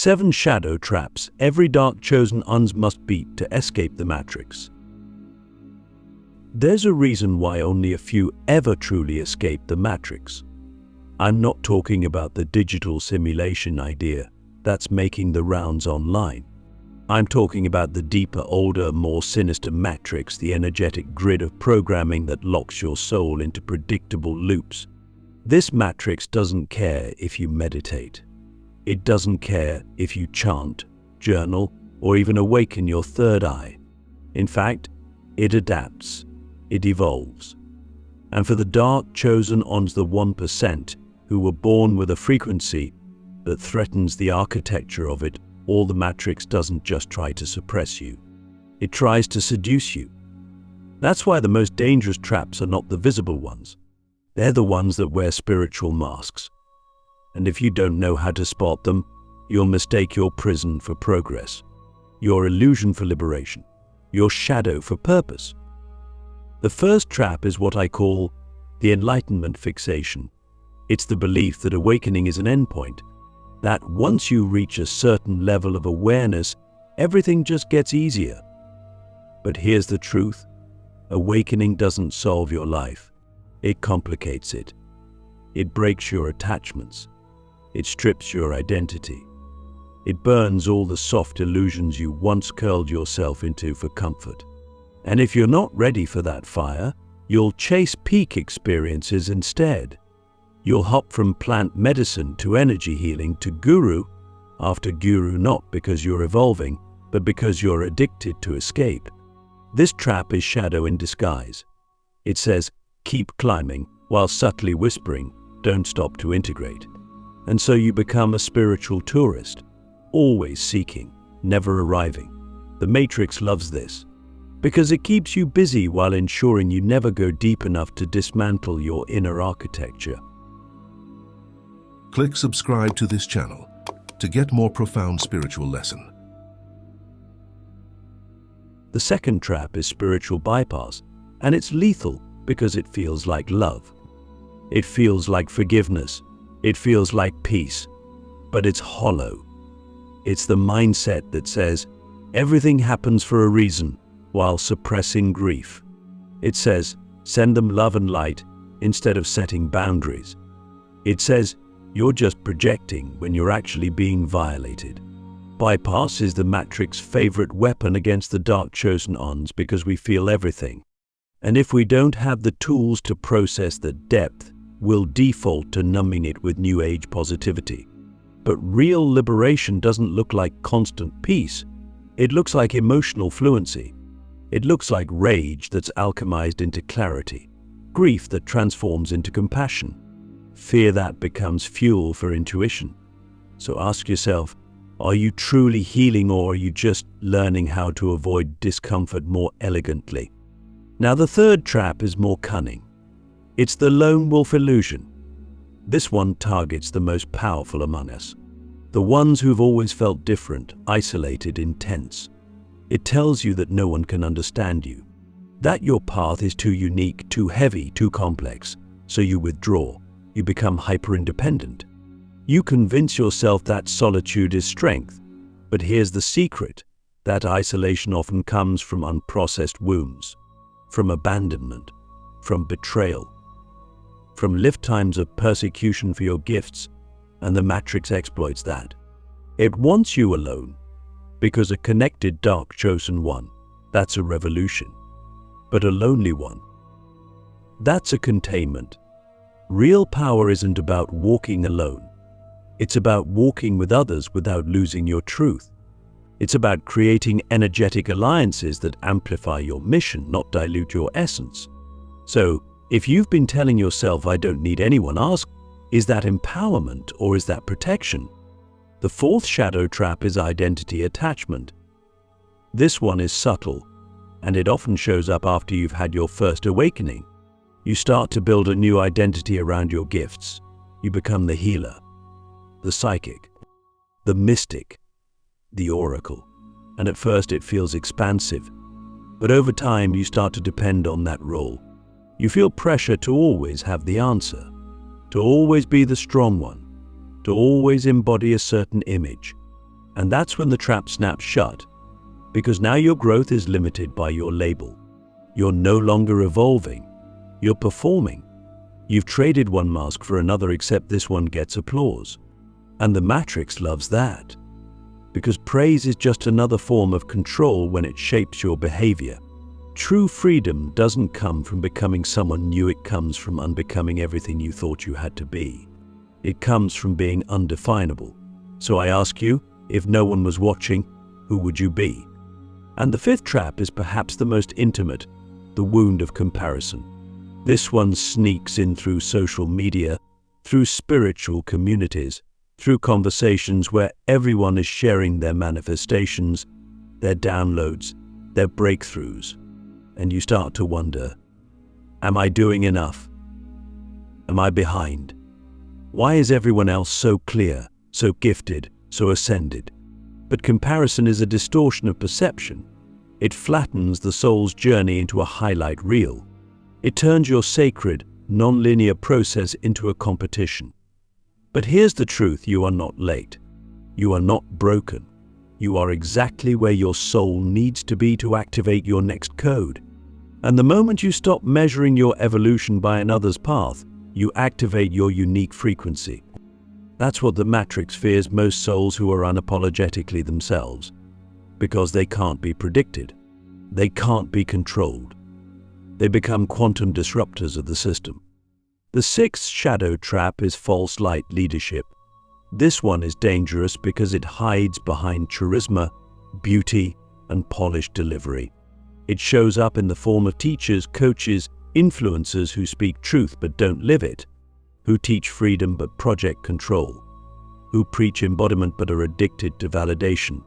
7 shadow traps every dark chosen uns must beat to escape the matrix. There's a reason why only a few ever truly escape the matrix. I'm not talking about the digital simulation idea that's making the rounds online. I'm talking about the deeper, older, more sinister matrix, the energetic grid of programming that locks your soul into predictable loops. This matrix doesn't care if you meditate. It doesn't care if you chant, journal, or even awaken your third eye. In fact, it adapts, it evolves. And for the dark chosen ons, the 1% who were born with a frequency that threatens the architecture of it, all, the matrix doesn't just try to suppress you. It tries to seduce you. That's why the most dangerous traps are not the visible ones. They're the ones that wear spiritual masks. And if you don't know how to spot them, you'll mistake your prison for progress, your illusion for liberation, your shadow for purpose. The first trap is what I call the enlightenment fixation. It's the belief that awakening is an endpoint, that once you reach a certain level of awareness, everything just gets easier. But here's the truth. Awakening doesn't solve your life. It complicates it. It breaks your attachments. It strips your identity. It burns all the soft illusions you once curled yourself into for comfort. And if you're not ready for that fire, you'll chase peak experiences instead. You'll hop from plant medicine to energy healing to guru after guru, not because you're evolving, but because you're addicted to escape. This trap is shadow in disguise. It says, keep climbing, while subtly whispering, don't stop to integrate. And so you become a spiritual tourist, always seeking, never arriving. The Matrix loves this, because it keeps you busy while ensuring you never go deep enough to dismantle your inner architecture. Click subscribe to this channel to get more profound spiritual lesson. The second trap is spiritual bypass, and it's lethal because it feels like love. It feels like forgiveness. It feels like peace, but it's hollow. It's the mindset that says everything happens for a reason while suppressing grief. It says send them love and light instead of setting boundaries. It says you're just projecting when you're actually being violated. Bypass is the Matrix's favorite weapon against the dark chosen ons because we feel everything. And if we don't have the tools to process the depth, we'll default to numbing it with new age positivity. But real liberation doesn't look like constant peace. It looks like emotional fluency. It looks like rage that's alchemized into clarity, grief that transforms into compassion, fear that becomes fuel for intuition. So ask yourself, are you truly healing, or are you just learning how to avoid discomfort more elegantly? Now, the third trap is more cunning. It's the lone wolf illusion. This one targets the most powerful among us, the ones who've always felt different, isolated, intense. It tells you that no one can understand you, that your path is too unique, too heavy, too complex, so you withdraw. You become hyper-independent. You convince yourself that solitude is strength. But here's the secret. That isolation often comes from unprocessed wounds, from abandonment, from betrayal, from lifetimes of persecution for your gifts, and the Matrix exploits that. It wants you alone, because a connected dark chosen one, that's a revolution. But a lonely one, that's a containment. Real power isn't about walking alone. It's about walking with others without losing your truth. It's about creating energetic alliances that amplify your mission, not dilute your essence. So, if you've been telling yourself, I don't need anyone, ask, is that empowerment or is that protection? The fourth shadow trap is identity attachment. This one is subtle, and it often shows up after you've had your first awakening. You start to build a new identity around your gifts. You become the healer, the psychic, the mystic, the oracle. And at first it feels expansive, but over time you start to depend on that role. You feel pressure to always have the answer, to always be the strong one, to always embody a certain image. And that's when the trap snaps shut, because now your growth is limited by your label. You're no longer evolving, you're performing. You've traded one mask for another, except this one gets applause. And the Matrix loves that, because praise is just another form of control when it shapes your behavior. True freedom doesn't come from becoming someone new, it comes from unbecoming everything you thought you had to be. It comes from being undefinable. So I ask you, if no one was watching, who would you be? And the fifth trap is perhaps the most intimate, the wound of comparison. This one sneaks in through social media, through spiritual communities, through conversations where everyone is sharing their manifestations, their downloads, their breakthroughs. And you start to wonder, am I doing enough? Am I behind? Why is everyone else so clear, so gifted, so ascended? But comparison is a distortion of perception. It flattens the soul's journey into a highlight reel. It turns your sacred, non-linear process into a competition. But here's the truth: you are not late. You are not broken. You are exactly where your soul needs to be to activate your next code. And the moment you stop measuring your evolution by another's path, you activate your unique frequency. That's what the Matrix fears most souls who are unapologetically themselves, because they can't be predicted. They can't be controlled. They become quantum disruptors of the system. The sixth shadow trap is false light leadership. This one is dangerous because it hides behind charisma, beauty, and polished delivery. It shows up in the form of teachers, coaches, influencers who speak truth but don't live it, who teach freedom but project control, who preach embodiment but are addicted to validation.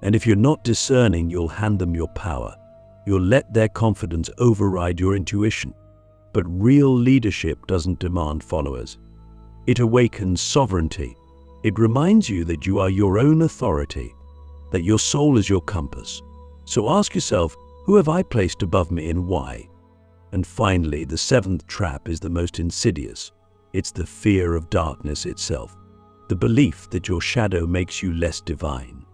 And if you're not discerning, you'll hand them your power. You'll let their confidence override your intuition. But real leadership doesn't demand followers. It awakens sovereignty. It reminds you that you are your own authority, that your soul is your compass. So ask yourself, who have I placed above me and why? And finally, the seventh trap is the most insidious. It's the fear of darkness itself. The belief that your shadow makes you less divine.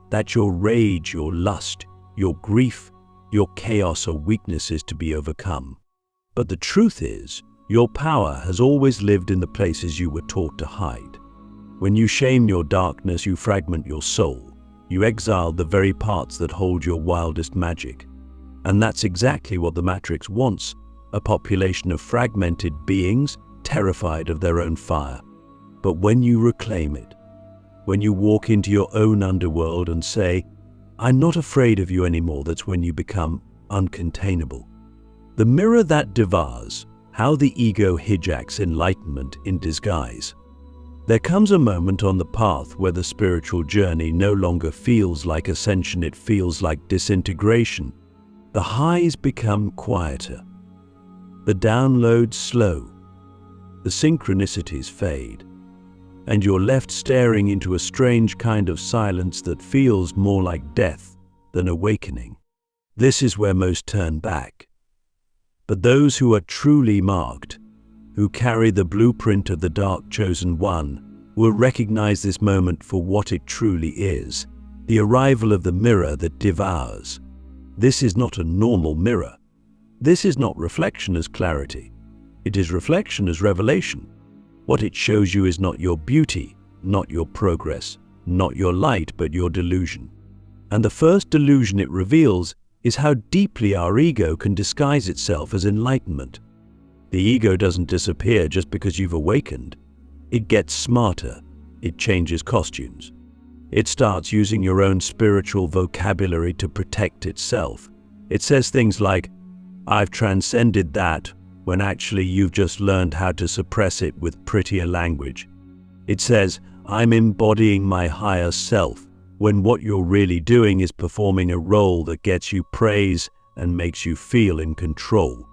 That your rage, your lust, your grief, your chaos are weaknesses to be overcome. But the truth is, your power has always lived in the places you were taught to hide. When you shame your darkness, you fragment your soul. You exile the very parts that hold your wildest magic. And that's exactly what the Matrix wants, a population of fragmented beings terrified of their own fire. But when you reclaim it, when you walk into your own underworld and say, I'm not afraid of you anymore, that's when you become uncontainable. The mirror that devours, how the ego hijacks enlightenment in disguise. There comes a moment on the path where the spiritual journey no longer feels like ascension, it feels like disintegration. The highs become quieter. The downloads slow. The synchronicities fade. And you're left staring into a strange kind of silence that feels more like death than awakening. This is where most turn back. But those who are truly marked, who carry the blueprint of the dark chosen one, will recognize this moment for what it truly is, the arrival of the mirror that devours. This is not a normal mirror. This is not reflection as clarity. It is reflection as revelation. What it shows you is not your beauty, not your progress, not your light, but your delusion. And the first delusion it reveals is how deeply our ego can disguise itself as enlightenment. The ego doesn't disappear just because you've awakened. It gets smarter. It changes costumes. It starts using your own spiritual vocabulary to protect itself. It says things like, I've transcended that, when actually you've just learned how to suppress it with prettier language. It says, I'm embodying my higher self, when what you're really doing is performing a role that gets you praise and makes you feel in control.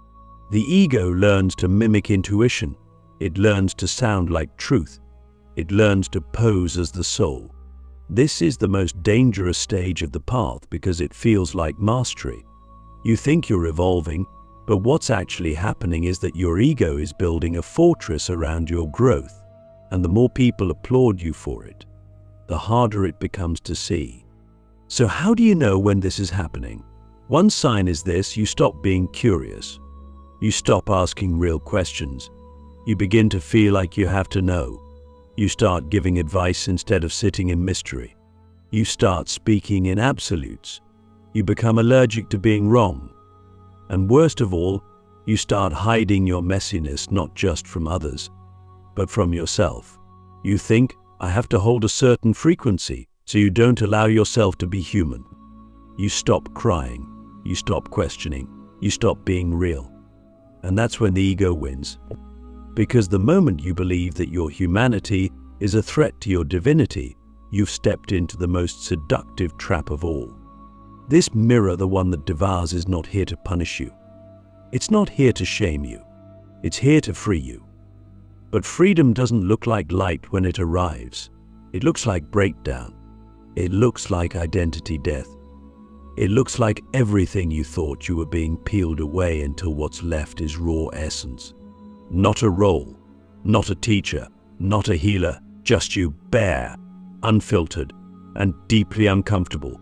The ego learns to mimic intuition. It learns to sound like truth. It learns to pose as the soul. This is the most dangerous stage of the path because it feels like mastery. You think you're evolving, but what's actually happening is that your ego is building a fortress around your growth, and the more people applaud you for it, the harder it becomes to see. So how do you know when this is happening? One sign is this: you stop being curious. You stop asking real questions. You begin to feel like you have to know. You start giving advice instead of sitting in mystery. You start speaking in absolutes. You become allergic to being wrong. And worst of all, you start hiding your messiness not just from others, but from yourself. You think, I have to hold a certain frequency, so you don't allow yourself to be human. You stop crying. You stop questioning. You stop being real. And that's when the ego wins. Because the moment you believe that your humanity is a threat to your divinity, you've stepped into the most seductive trap of all. This mirror, the one that devours, is not here to punish you. It's not here to shame you. It's here to free you. But freedom doesn't look like light when it arrives. It looks like breakdown. It looks like identity death. It looks like everything you thought you were being peeled away until what's left is raw essence. Not a role, not a teacher, not a healer, just you, bare, unfiltered, and deeply uncomfortable.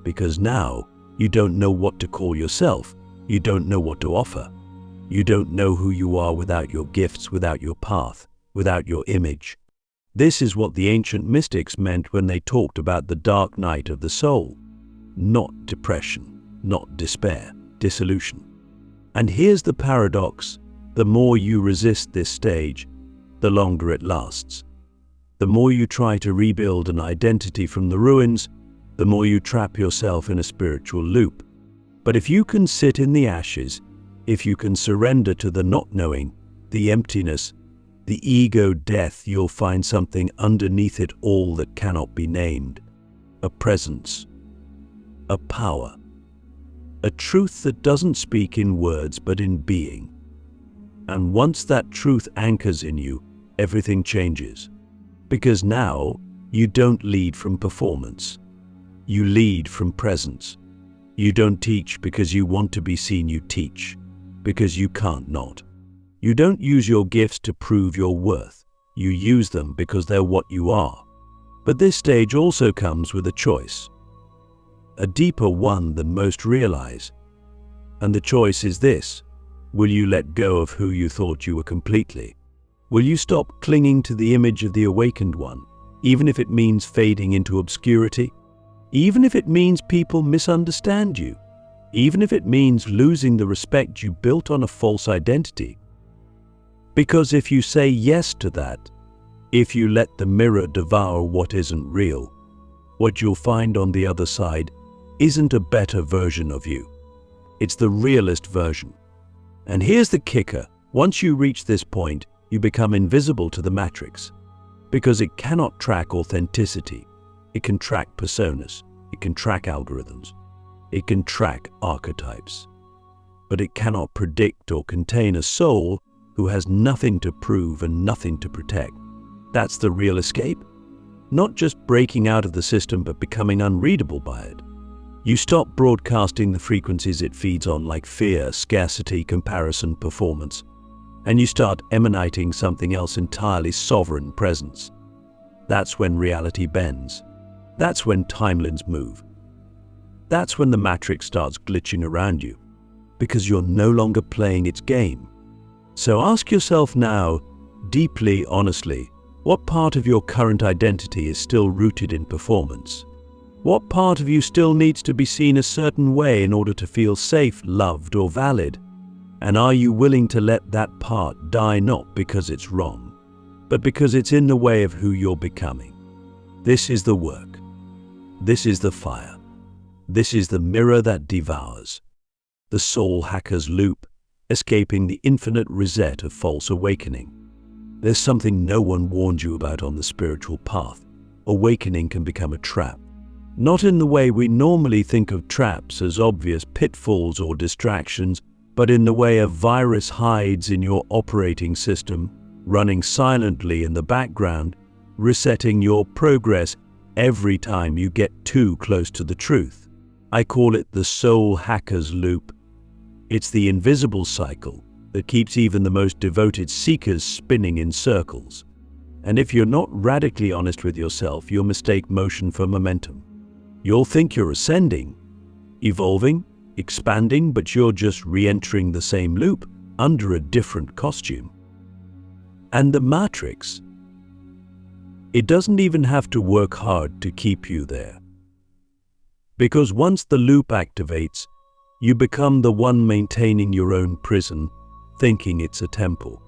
Because now you don't know what to call yourself. You don't know what to offer. You don't know who you are without your gifts, without your path, without your image. This is what the ancient mystics meant when they talked about the dark night of the soul. Not depression, not despair, dissolution. And here's the paradox: the more you resist this stage, the longer it lasts. The more you try to rebuild an identity from the ruins, the more you trap yourself in a spiritual loop. But if you can sit in the ashes, if you can surrender to the not knowing, the emptiness, the ego death, you'll find something underneath it all that cannot be named. A presence, a power, a truth that doesn't speak in words but in being. And once that truth anchors in you, everything changes. Because now you don't lead from performance. You lead from presence. You don't teach because you want to be seen, you teach because you can't not. You don't use your gifts to prove your worth. You use them because they're what you are. But this stage also comes with a choice, a deeper one than most realize. And the choice is this: will you let go of who you thought you were completely? Will you stop clinging to the image of the awakened one, even if it means fading into obscurity? Even if it means people misunderstand you? Even if it means losing the respect you built on a false identity? Because if you say yes to that, if you let the mirror devour what isn't real, what you'll find on the other side isn't a better version of you. It's the realest version. And here's the kicker: once you reach this point, you become invisible to the matrix. Because it cannot track authenticity. It can track personas. It can track algorithms. It can track archetypes. But it cannot predict or contain a soul who has nothing to prove and nothing to protect. That's the real escape. Not just breaking out of the system, but becoming unreadable by it. You stop broadcasting the frequencies it feeds on, like fear, scarcity, comparison, performance. And you start emanating something else entirely: sovereign presence. That's when reality bends. That's when timelines move. That's when the matrix starts glitching around you, because you're no longer playing its game. So ask yourself now, deeply, honestly, what part of your current identity is still rooted in performance? What part of you still needs to be seen a certain way in order to feel safe, loved, or valid? And are you willing to let that part die, not because it's wrong, but because it's in the way of who you're becoming? This is the work. This is the fire. This is the mirror that devours. The soul hacker's loop, escaping the infinite reset of false awakening. There's something no one warned you about on the spiritual path. Awakening can become a trap. Not in the way we normally think of traps, as obvious pitfalls or distractions, but in the way a virus hides in your operating system, running silently in the background, resetting your progress every time you get too close to the truth. I call it the soul hacker's loop. It's the invisible cycle that keeps even the most devoted seekers spinning in circles. And if you're not radically honest with yourself, you'll mistake motion for momentum. You'll think you're ascending, evolving, expanding, but you're just re-entering the same loop under a different costume. And the matrix, it doesn't even have to work hard to keep you there. Because once the loop activates, you become the one maintaining your own prison, thinking it's a temple.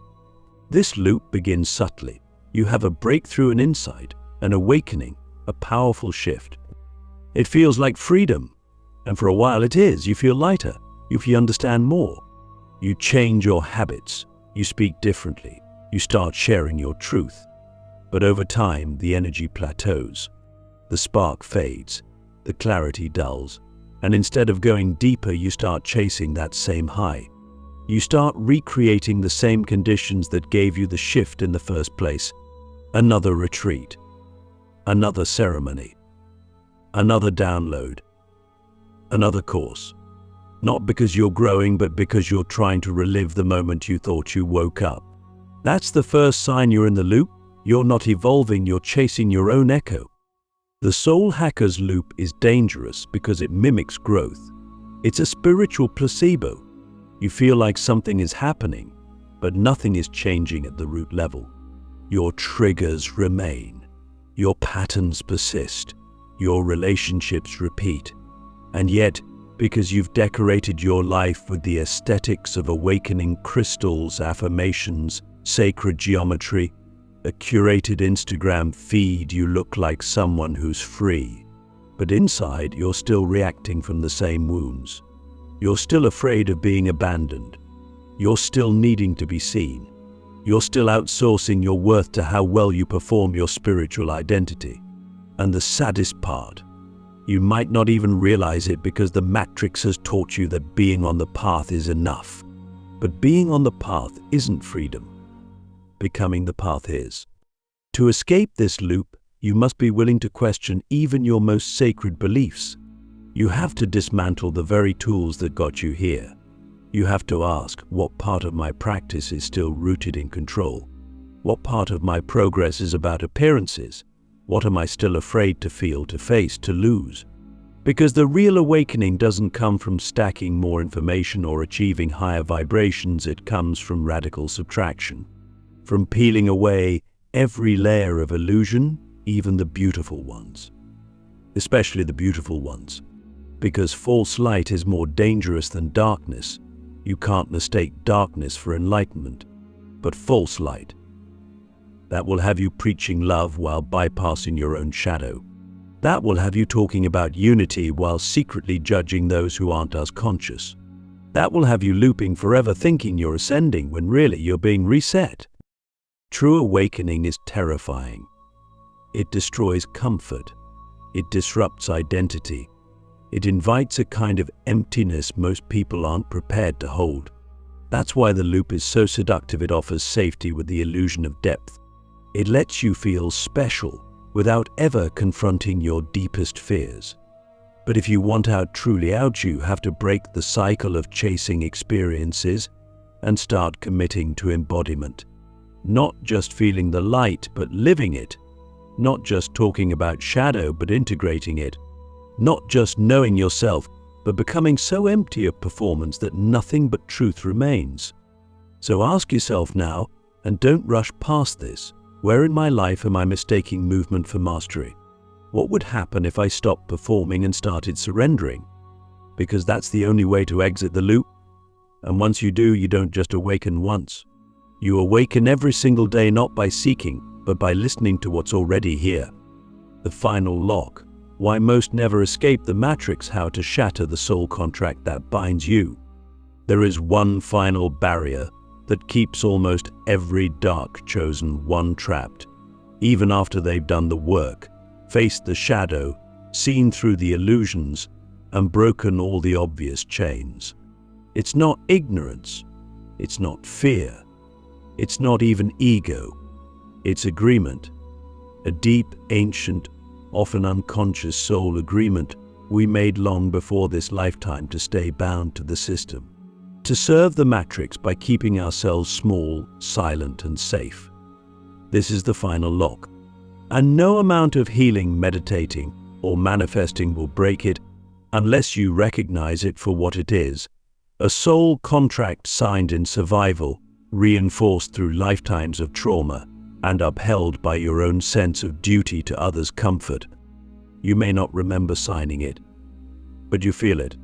This loop begins subtly. You have a breakthrough, an insight, an awakening, a powerful shift. It feels like freedom, and for a while it is. You feel lighter, you understand more. You change your habits, you speak differently, you start sharing your truth. But over time, the energy plateaus, the spark fades, the clarity dulls, and instead of going deeper, you start chasing that same high. You start recreating the same conditions that gave you the shift in the first place. Another retreat, another ceremony, another download, another course. Not because you're growing, but because you're trying to relive the moment you thought you woke up. That's the first sign you're in the loop. You're not evolving, you're chasing your own echo. The soul hacker's loop is dangerous because it mimics growth. It's a spiritual placebo. You feel like something is happening, but nothing is changing at the root level. Your triggers remain. Your patterns persist. Your relationships repeat. And yet, because you've decorated your life with the aesthetics of awakening crystals, affirmations, sacred geometry, a curated Instagram feed, you look like someone who's free. But inside, you're still reacting from the same wounds. You're still afraid of being abandoned. You're still needing to be seen. You're still outsourcing your worth to how well you perform your spiritual identity. And the saddest part, you might not even realize it because the matrix has taught you that being on the path is enough. But being on the path isn't freedom. Becoming the path is. To escape this loop, you must be willing to question even your most sacred beliefs. You have to dismantle the very tools that got you here. You have to ask, what part of my practice is still rooted in control? What part of my progress is about appearances? What am I still afraid to feel, to face, to lose? Because the real awakening doesn't come from stacking more information or achieving higher vibrations. It comes from radical subtraction. From peeling away every layer of illusion, even the beautiful ones. Especially the beautiful ones. Because false light is more dangerous than darkness. You can't mistake darkness for enlightenment. But false light, that will have you preaching love while bypassing your own shadow. That will have you talking about unity while secretly judging those who aren't as conscious. That will have you looping forever thinking you're ascending when really you're being reset. True awakening is terrifying. It destroys comfort. It disrupts identity. It invites a kind of emptiness most people aren't prepared to hold. That's why the loop is so seductive. It offers safety with the illusion of depth. It lets you feel special without ever confronting your deepest fears. But if you want out, truly out, you have to break the cycle of chasing experiences and start committing to embodiment. Not just feeling the light, but living it. Not just talking about shadow, but integrating it. Not just knowing yourself, but becoming so empty of performance that nothing but truth remains. So ask yourself now, and don't rush past this. Where in my life am I mistaking movement for mastery? What would happen if I stopped performing and started surrendering? Because that's the only way to exit the loop. And once you do, you don't just awaken once. You awaken every single day, not by seeking, but by listening to what's already here. The final lock. Why most never escape the matrix. How to shatter the soul contract that binds you. There is one final barrier that keeps almost every dark chosen one trapped. Even after they've done the work, faced the shadow, seen through the illusions, and broken all the obvious chains. It's not ignorance. It's not fear. It's not even ego. It's agreement. A deep, ancient, often unconscious soul agreement we made long before this lifetime to stay bound to the system. To serve the matrix by keeping ourselves small, silent, and safe. This is the final lock. And no amount of healing, meditating, or manifesting will break it unless you recognize it for what it is. A soul contract signed in survival, reinforced through lifetimes of trauma, and upheld by your own sense of duty to others' comfort. You may not remember signing it, but you feel it.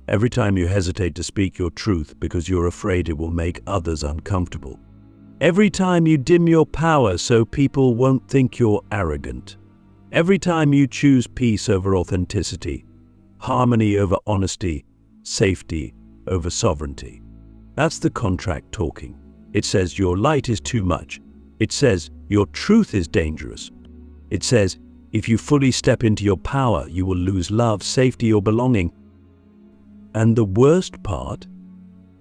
Every time you hesitate to speak your truth because you're afraid it will make others uncomfortable. Every time you dim your power so people won't think you're arrogant. Every time you choose peace over authenticity, harmony over honesty, safety over sovereignty. That's the contract talking. It says your light is too much. It says your truth is dangerous. It says if you fully step into your power, you will lose love, safety, or belonging. And the worst part,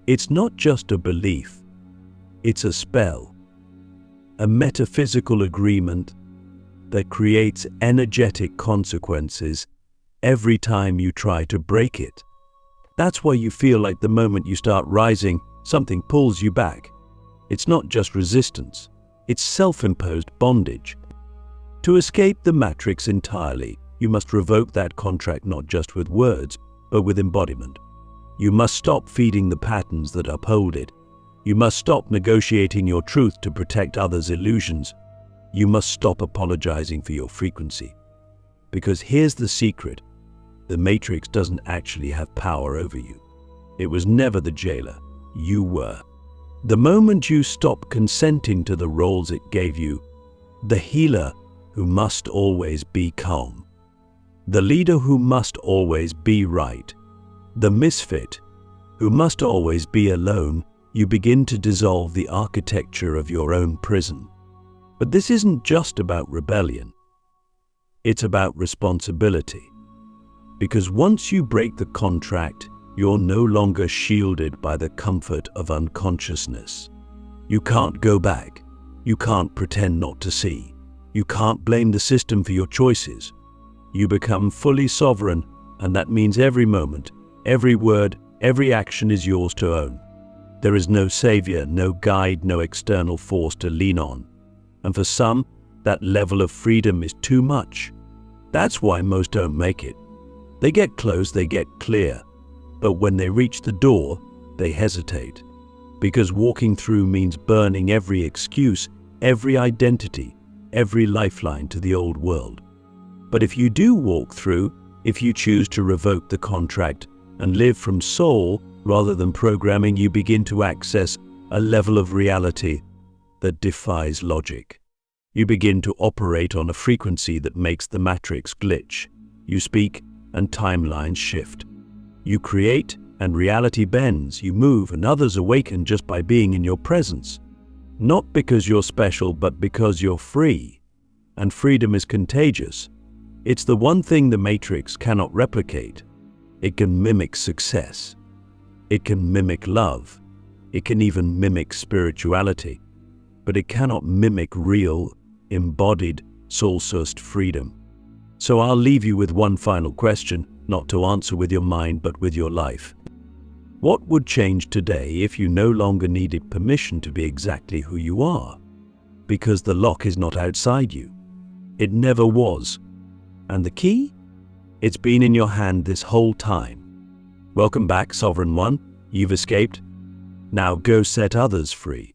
it's not just a belief, it's a spell, a metaphysical agreement that creates energetic consequences every time you try to break it. That's why you feel like the moment you start rising, something pulls you back. It's not just resistance, it's self-imposed bondage. To escape the matrix entirely, you must revoke that contract not just with words, but with embodiment. You must stop feeding the patterns that uphold it. You must stop negotiating your truth to protect others' illusions. You must stop apologizing for your frequency. Because here's the secret. The matrix doesn't actually have power over you. It was never the jailer. You were. The moment you stop consenting to the roles it gave you, the healer who must always be calm, the leader who must always be right, the misfit who must always be alone, you begin to dissolve the architecture of your own prison. But this isn't just about rebellion. It's about responsibility. Because once you break the contract, you're no longer shielded by the comfort of unconsciousness. You can't go back. You can't pretend not to see. You can't blame the system for your choices. You become fully sovereign, and that means every moment, every word, every action is yours to own. There is no savior, no guide, no external force to lean on. And for some, that level of freedom is too much. That's why most don't make it. They get close, they get clear. But when they reach the door, they hesitate. Because walking through means burning every excuse, every identity, every lifeline to the old world. But if you do walk through, if you choose to revoke the contract and live from soul rather than programming, you begin to access a level of reality that defies logic. You begin to operate on a frequency that makes the matrix glitch. You speak and timelines shift. You create and reality bends. You move and others awaken just by being in your presence. Not because you're special, but because you're free. And freedom is contagious. It's the one thing the matrix cannot replicate. It can mimic success. It can mimic love. It can even mimic spirituality. But it cannot mimic real, embodied, soul-sourced freedom. So I'll leave you with one final question, not to answer with your mind but with your life. What would change today if you no longer needed permission to be exactly who you are? Because the lock is not outside you. It never was. And the key? It's been in your hand this whole time. Welcome back, Sovereign One. You've escaped. Now go set others free.